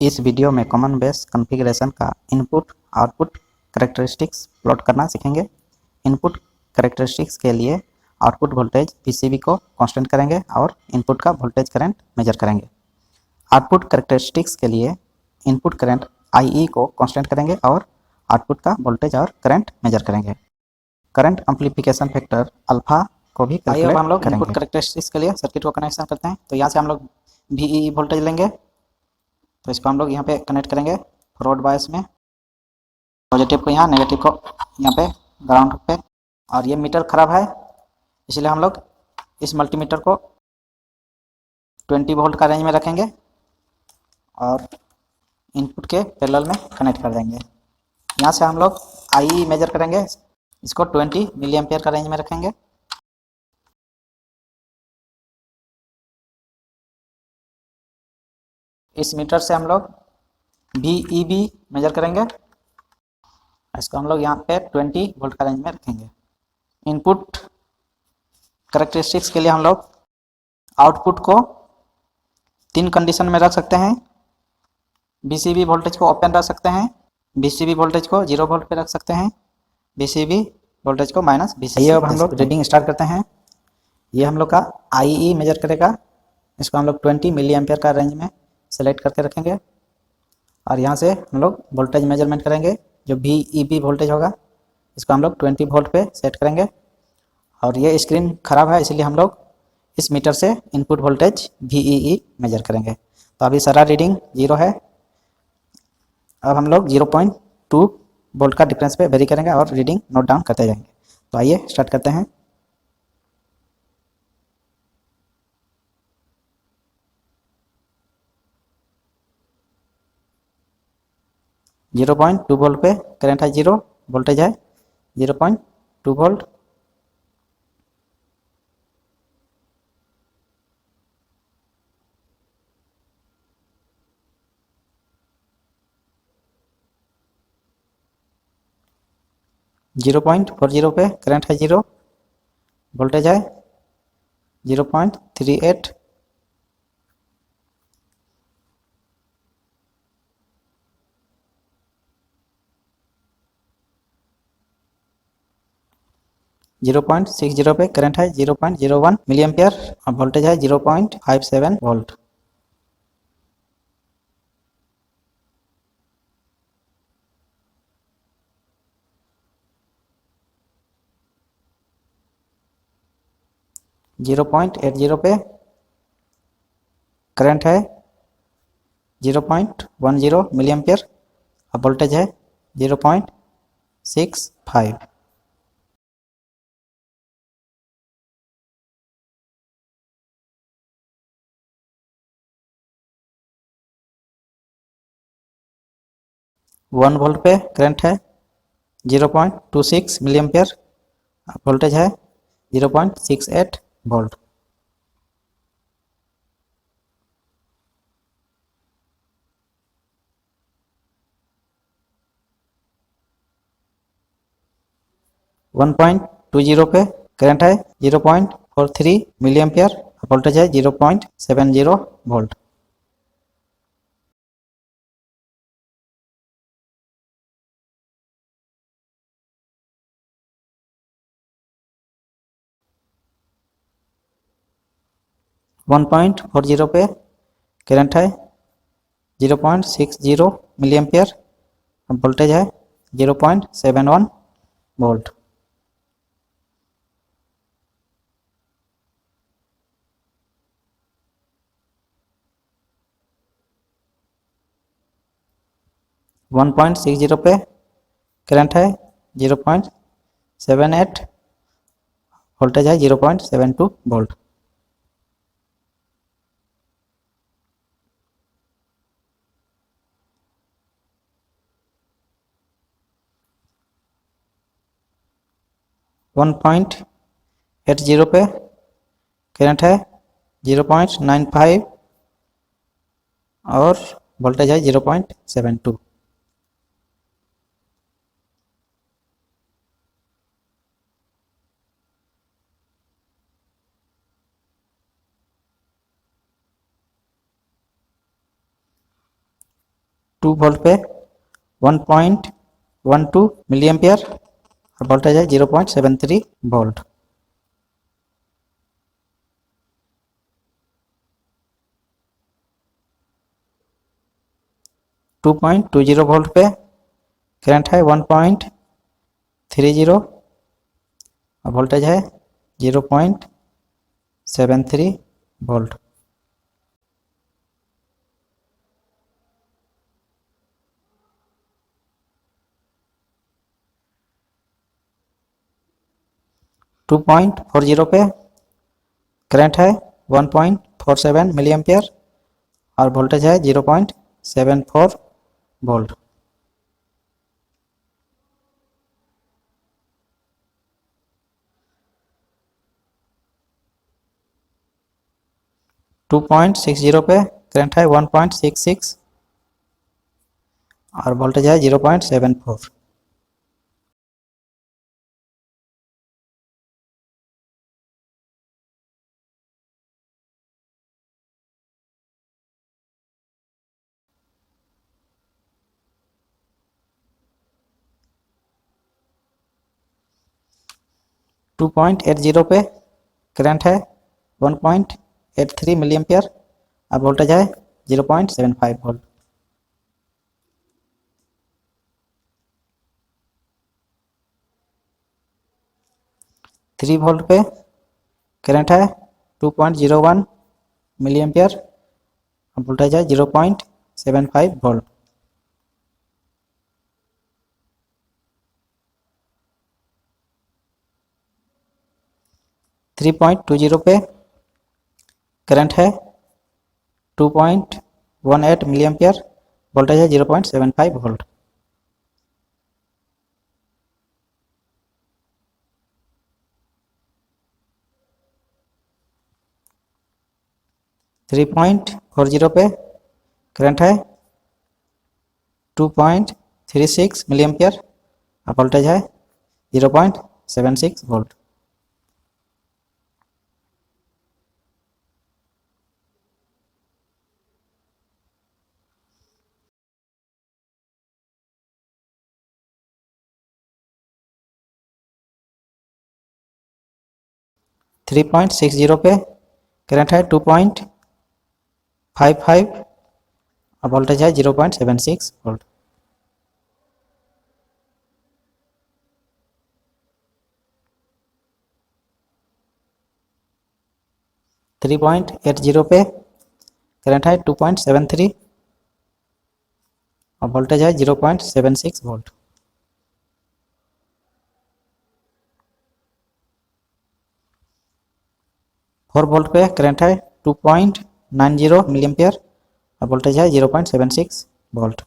इस वीडियो में common base configuration का इनपुट आउटपुट कैरेक्टरिस्टिक्स प्लॉट करना सीखेंगे। इनपुट कैरेक्टरिस्टिक्स के लिए आउटपुट वोल्टेज पीसीबी को कांस्टेंट करेंगे और इनपुट का वोल्टेज करंट मेजर करेंगे। आउटपुट कैरेक्टरिस्टिक्स के लिए इनपुट करंट आई को कांस्टेंट करेंगे और आउटपुट का वोल्टेज और करंट मेजर करेंगे। करंट एम्प्लीफिकेशन फैक्टर अल्फा को भी कैलकुलेट हम लोग इनपुट कैरेक्टरिस्टिक्स के लिए सर्किट को कनेक्शन करते हैं। तो यहाँ से हम लोग वी वोल्टेज लेंगे, तो इसको हम लोग यहाँ पे कनेक्ट करेंगे फॉरवर्ड बायस में, पॉजिटिव को यहाँ, नेगेटिव को यहाँ पे ग्राउंड पे। और ये मीटर खराब है, इसलिए हम लोग इस मल्टीमीटर को 20 वोल्ट का रेंज में रखेंगे और इनपुट के पैरेलल में कनेक्ट कर देंगे। यहाँ से हम लोग आई मेजर करेंगे, इसको 20 मिली एम्पियर का रेंज में रखेंगे। इस मीटर से हम लोग वी मेजर करेंगे, इसको हम लोग यहाँ पे 20 वोल्ट का रेंज में रखेंगे। इनपुट कैरेक्टरिस्टिक्स के लिए हम लोग आउटपुट को 3 कंडीशन में रख सकते हैं। बीसीबी वोल्टेज को ओपन रख सकते हैं, बीसीबी वोल्टेज को 0 वोल्ट पे रख सकते हैं, बीसीबी वोल्टेज को माइनस बीसीबी। ये अब हम लोग रीडिंग स्टार्ट करते हैं। ये हम लोग का आई मेजर करेगा, इसको हम लोग 20 मिली एम्पियर का रेंज में सेलेक्ट करके रखेंगे और यहाँ से हम लोग वोल्टेज मेजरमेंट करेंगे। जो वी वोल्टेज होगा इसको हम लोग 20 वोल्ट पे सेट करेंगे। और ये स्क्रीन ख़राब है, इसलिए हम लोग इस मीटर से इनपुट वोल्टेज वी मेजर करेंगे। तो अभी सारा रीडिंग 0 है। अब हम लोग 0.2 वोल्ट का डिफरेंस पे वेरी करेंगे और रीडिंग नोट डाउन करते जाएंगे। तो आइए स्टार्ट करते हैं। जीरो पॉइंट टू वोल्ट पे करंट है, 0 वोल्टेज है 0.2 वोल्ट। जीरो पॉइंट 40 पे करंट है 0, वोल्टेज है 0.38। 0.60 पे करंट है 0.01 मिली एम्पियर और वोल्टेज है 0.57 वोल्ट। जीरो पॉइंट 80 पे करंट है 0.10 मिली एम्पियर और वोल्टेज है 0.65। 1 वोल्ट पे करंट है 0.26 मिली एम्पियर, वोल्टेज है 0.68 वोल्ट। 1.20 पे करंट है 0.43 मिली एम्पियर, वोल्टेज है 0.70 वोल्ट। 1.40 पे करंट है 0.60 मिली एम्पियर, वोल्टेज है 0.71 वोल्ट। 1.60 पे करंट है 0.78, वोल्टेज है 0.72 वोल्ट। 1.80 पे करंट है 0.95 और वोल्टेज है 0.72। 2 वोल्ट पे 1.12 मिली एम्पियर और वोल्टेज है 0.73 वोल्ट। टू 2.20 वोल्ट पे करंट है 1.30 और वोल्टेज है 0.73 वोल्ट। टू 2.40 पे करंट है 1.47 मिली एम्पियर और वोल्टेज है 0.74 वोल्ट। 2.60 पे करंट है 1.66 और वोल्टेज है 0.74। 2.80 पे करंट है 1.83 मिली एम्पियर और वोल्टेज है 0.75 वोल्ट। 3 वोल्ट पे करंट है 2.01 मिली एम्पियर और वोल्टेज है 0.75 वोल्ट। 3.20 पे करंट है 2.18 मिली एम्पियर वोल्टेज है 0.75 वोल्ट। 3.40 पे करंट है 2.36 मिली एम्पियर और वोल्टेज है 0.76 वोल्ट। 3.60 पे करंट है 2.55 और वोल्टेज है 0.76 वोल्ट। 3.80 पे करंट है 2.73 और वोल्टेज है 0.76 वोल्ट। 4 वोल्ट पे करंट है 2.90 मिली एम्पियर और वोल्टेज है 0.76 वोल्ट।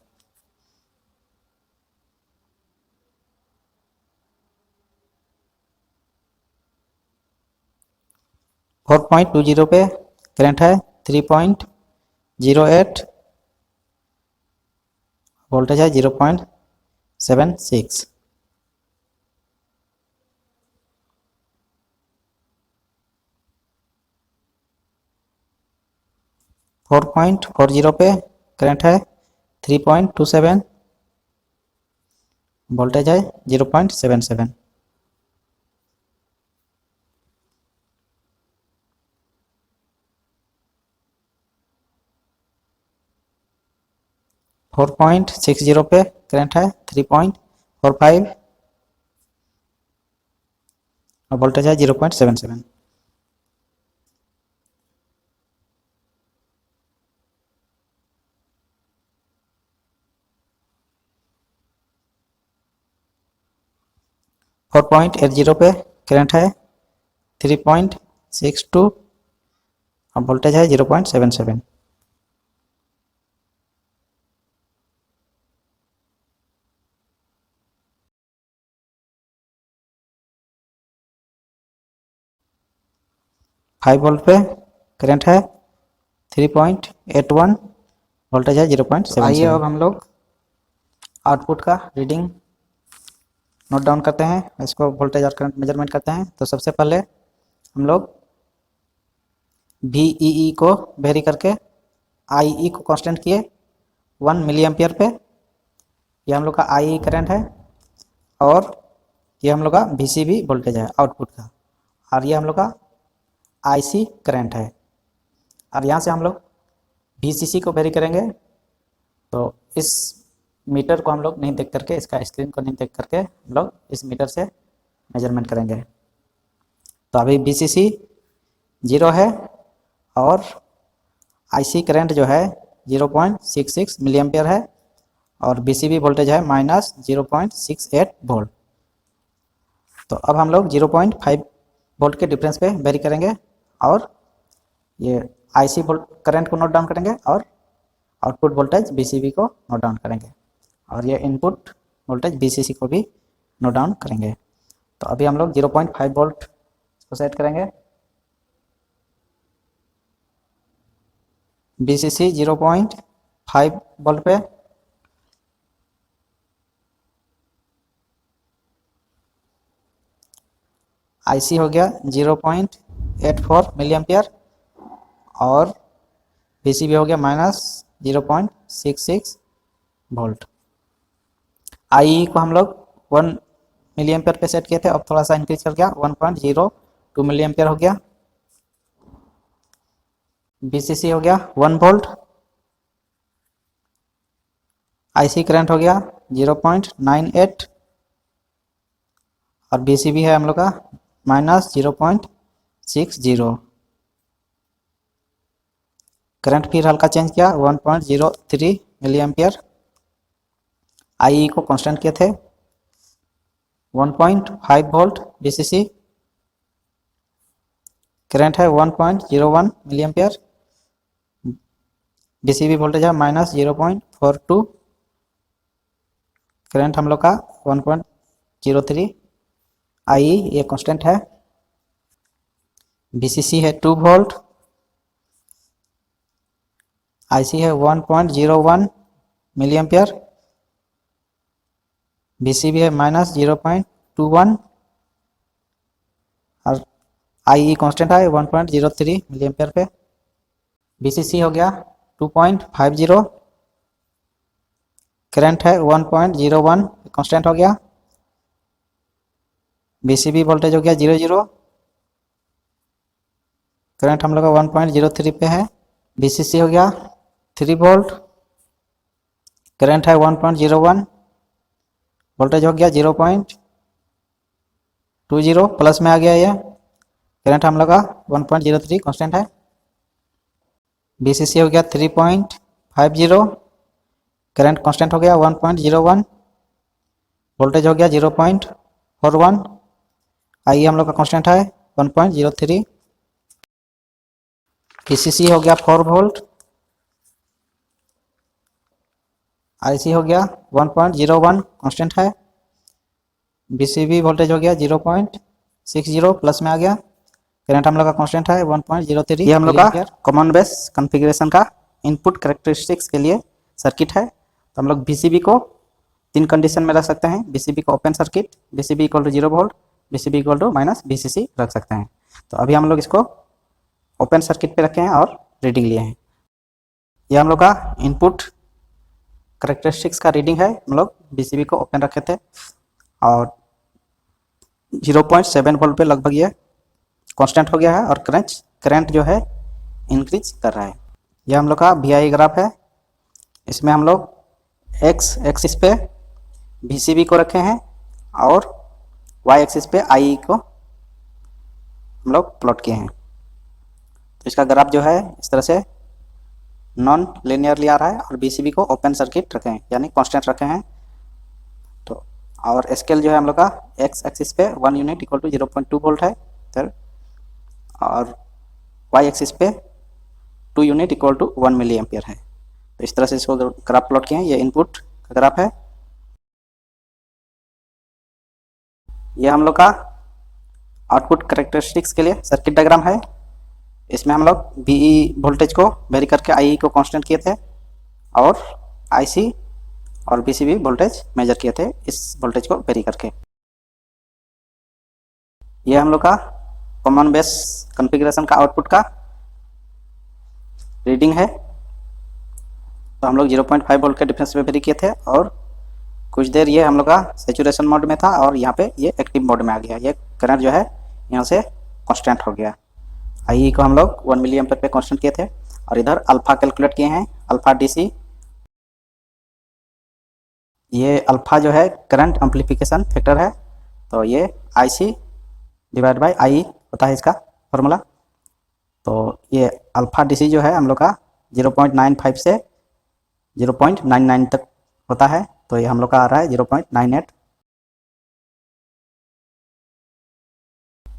4.20 पे करंट है 3.08 वोल्टेज है 0.76। 4.40 पे करंट है 3.27 वोल्टेज है 0.77। 4.60 पे करंट है 3.45 और वोल्टेज है 0.77। 4.80 पे करंट है 3.62 और वोल्टेज है 0.77। 5 वोल्ट पे करंट है 3.81 वोल्टेज है 0.77। आइए अब हम लोग आउटपुट का रीडिंग नोट डाउन करते हैं, इसको वोल्टेज और करंट मेजरमेंट करते हैं। तो सबसे पहले हम लोग VEE को वेरी करके IE को कांस्टेंट किए, 1 मिली एम्पियर पे, ये हम लोग का आई करंट है, और ये हम लोग का VCB वोल्टेज है आउटपुट का, और ये हम लोग का IC करंट है। और यहाँ से हम लोग VCC को वेरी करेंगे। तो इस मीटर को हम लोग नहीं देख करके, इसका स्क्रीन को नहीं देख करके हम लोग इस मीटर से मेजरमेंट करेंगे। तो अभी VCC 0 है और IC करंट जो है 0.66 मिली एम्पियर है, और VCB वोल्टेज है -0.68 वोल्ट। तो अब हम लोग 0.5 वोल्ट के डिफरेंस पे वेरी करेंगे, और ये IC वोल्ट करंट को नोट डाउन करेंगे, और आउटपुट वोल्टेज VCB को नोट डाउन करेंगे, और ये इनपुट वोल्टेज VCC को भी नोट डाउन करेंगे। तो अभी हम लोग 0.5 वोल्ट को सेट करेंगे। VCC 0.5 वोल्ट पे, IC हो गया 0.84 मिली एम्पियर, और VCB हो गया -0.66 वोल्ट। IE को हम लोग 1 मिली एम्पियर पे सेट किए थे, अब थोड़ा सा इंक्रीज कर गया, 1.02 मिली एम्पियर हो गया। VCC हो गया 1 वोल्ट, IC करंट हो गया 0.98, और VCB है हम लोग का -0.60। करंट फिर हल्का चेंज किया, 1.03 मिली एम्पियर। IE को कांस्टेंट किए थे 1.5 वोल्ट। VCC करंट है 1.01 मिली एम्पियर। VCB वोल्टेज है -0.42। करंट हम लोग का 1.03। IE ये कांस्टेंट है। VCC है 2 वोल्ट। IC है 1.01 मिली एम्पियर। VCB है -0.21, और IE कांस्टेंट है 1.03 मिली एम्पियर पे। VCC हो गया 2.50, करंट है 1.01 कांस्टेंट हो गया। VCB वोल्टेज हो गया 0, करंट हम लोग का 1.03 पे है। VCC हो गया 3 वोल्ट, करंट है 1.01, वोल्टेज हो गया 0.20, प्लस में आ गया ये। करंट हम लोग का 1.03 कांस्टेंट है। VCC हो गया 3.50, करंट कांस्टेंट हो गया 1.01, वोल्टेज हो गया 0.41। IE हम लोग का कांस्टेंट है 1.03। VCC हो गया 4 वोल्ट। IC हो गया 1.01 कांस्टेंट है। VCB वोल्टेज हो गया 0.60, प्लस में आ गया। करंट हम लोग का कांस्टेंट है 1.03। ये हम लोग का कॉमन बेस कॉन्फ़िगरेशन का इनपुट कैरेक्टरिस्टिक्स के लिए सर्किट है। तो हम लोग VCB को 3 कंडीशन में रख सकते हैं। VCB को open circuit, VCB equal to 0 volt, VCB equal to -VCC रख सकते हैं। तो अभी हम लोग इसको ओपन सर्किट पे रखे हैं और रीडिंग लिए हैं। ये हम लोग का इनपुट कैरेक्टरिस्टिक्स का रीडिंग है। हम लोग VCB को ओपन रखे थे, और 0.7 वोल्ट पे लगभग ये कांस्टेंट हो गया है, और करंट जो है इंक्रीज कर रहा है। यह हम लोग का VI ग्राफ है। इसमें हम लोग एक्स एक्सिस पे VCB को रखे हैं, और Y एक्सिस पे IE को हम लोग प्लॉट किए हैं। तो इसका ग्राफ जो है इस तरह से नॉन लिनियरली आ रहा है, और VCB को ओपन सर्किट रखे हैं, यानी कांस्टेंट रखे हैं। तो और स्केल जो है हम लोग का एक्स एक्सिस पे 1 यूनिट इक्वल टू 0.2 वोल्ट है, और Y एक्सिस पे 2 unit equal to 1 milli ampere है। तो इस तरह से इसको ग्राफ प्लॉट किए हैं। ये इनपुट का ग्राफ है। ये हम लोग का आउटपुट कैरेक्टरिस्टिक्स के लिए सर्किट डायग्राम है। इसमें हम लोग VE वोल्टेज को वेरी करके IE को कांस्टेंट किए थे, और IC और VCB वोल्टेज मेजर किए थे इस वोल्टेज को वेरी करके। ये हम लोग का कॉमन बेस कॉन्फ़िगरेशन का आउटपुट का रीडिंग है। तो हम लोग 0.5 वोल्ट के डिफरेंस पे वेरी किए थे और कुछ देर ये हम लोग का सेचुरेशन मोड में था और यहाँ पे ये एक्टिव मोड में आ गया। ये करंट जो है यहाँ से कांस्टेंट हो गया। आई को हम लोग 1 मिली एम्पीयर पे कांस्टेंट किए थे और इधर अल्फा कैलकुलेट किए हैं, अल्फा डीसी। ये अल्फा जो है करंट एम्पलीफिकेशन फैक्टर है, तो ये IC डिवाइड बाई आई होता है इसका फॉर्मूला। तो ये अल्फा डीसी जो है हम लोग का 0.95 से 0.99 तक होता है, तो ये हम लोग का आ रहा है 0.98।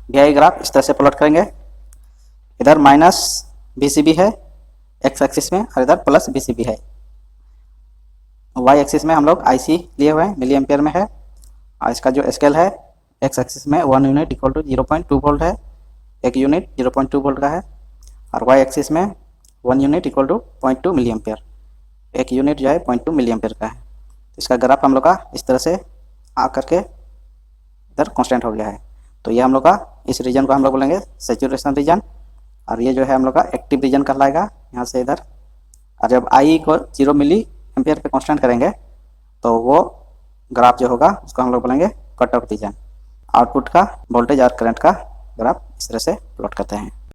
VI ग्राफ इस तरह से प्लॉट करेंगे। इधर माइनस VCB है एक्स एक्सिस में और इधर प्लस VCB है। वाई एक्सिस में हम लोग IC लिए हुए हैं, मिली एम्पियर में है और इसका जो स्केल है एक्स एक्सिस में 1 यूनिट इक्वल टू 0.2 वोल्ट है, एक यूनिट 0.2 वोल्ट का है। और वाई एक्सिस में 1 unit equal to 0.2 milli ampere, एक यूनिट जो है 0.2 मिली एम्पियर का है। तो इसका ग्राफ हम लोग का इस तरह से आ करके इधर कांस्टेंट हो गया है। तो ये हम लोग का इस रीजन को हम लोग बोलेंगे सेचुरेशन रीजन और ये जो है हम लोग का एक्टिव रीजन कहलाएगा यहाँ से इधर। और जब आई को 0 मिली एम्पियर पे कांस्टेंट करेंगे तो वो ग्राफ जो होगा उसको हम लोग बोलेंगे कट ऑफ रीजन। आउटपुट का वोल्टेज और करंट का ग्राफ इस तरह से प्लॉट करते हैं।